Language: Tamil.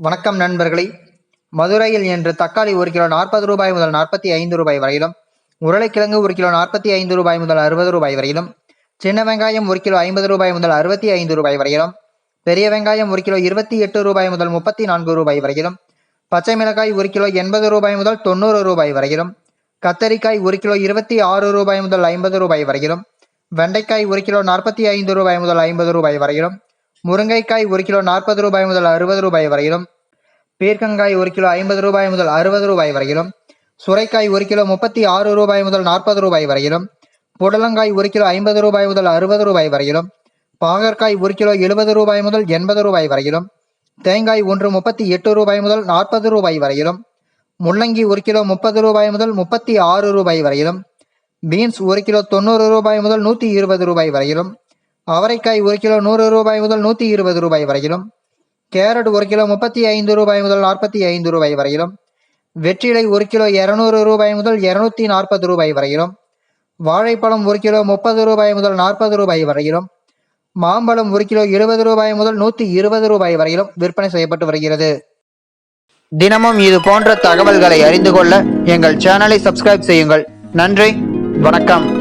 வணக்கம் நண்பர்களே. மதுரையில் இன்று தக்காளி 1 கிலோ 40 ரூபாய் முதல் 45 ரூபாய் வரையிலும், உருளைக்கிழங்கு 1 கிலோ 45 ரூபாய் முதல் 60 ரூபாய் வரையிலும், சின்ன வெங்காயம் 1 கிலோ 50 ரூபாய் முதல் 65 ரூபாய் வரையிலும், பெரிய வெங்காயம் 1 கிலோ 28 ரூபாய் முதல் 34 ரூபாய் வரையிலும், பச்சை மிளகாய் 1 கிலோ 80 ரூபாய் முதல் 90 ரூபாய் வரையிலும், கத்தரிக்காய் 1 கிலோ 26 ரூபாய் முதல் 50 ரூபாய் வரையிலும், வெண்டைக்காய் 1 கிலோ 45 ரூபாய் முதல் 50 ரூபாய் வரையிலும், முருங்கைக்காய் 1 கிலோ 40 ரூபாய் முதல் 60 ரூபாய் வரையிலும், பீர்க்கங்காய் 1 கிலோ 50 ரூபாய் முதல் 60 ரூபாய் வரையிலும், சுரைக்காய் 1 கிலோ 36 ரூபாய் முதல் 40 ரூபாய் வரையிலும், புடலங்காய் 1 கிலோ 50 ரூபாய் முதல் 60 ரூபாய் வரையிலும், பாகற்காய் 1 கிலோ 70 ரூபாய் முதல் 80 ரூபாய் வரையிலும், தேங்காய் 38 ரூபாய் முதல் 40 ரூபாய் வரையிலும், முள்ளங்கி 1 கிலோ 30 ரூபாய் முதல் 36 ரூபாய் வரையிலும், பீன்ஸ் 1 கிலோ 90 ரூபாய் முதல் 120 ரூபாய் வரையிலும், அவரைக்காய் 1 கிலோ 100 ரூபாய் முதல் 120 ரூபாய் வரையிலும், கேரட் 1 கிலோ 35 ரூபாய் முதல் 45 ரூபாய் வரையிலும், வெற்றிலை 1 கிலோ 200 ரூபாய் முதல் 240 ரூபாய் வரையிலும், வாழைப்பழம் 1 கிலோ 30 ரூபாய் முதல் 40 ரூபாய் வரையிலும், மாம்பழம் 1 கிலோ 70 ரூபாய் முதல் 120 ரூபாய் வரையிலும் விற்பனை செய்யப்பட்டு வருகிறது. தினமும் இது போன்ற தகவல்களை அறிந்து கொள்ள எங்கள் சேனலை சப்ஸ்கிரைப் செய்யுங்கள். நன்றி, வணக்கம்.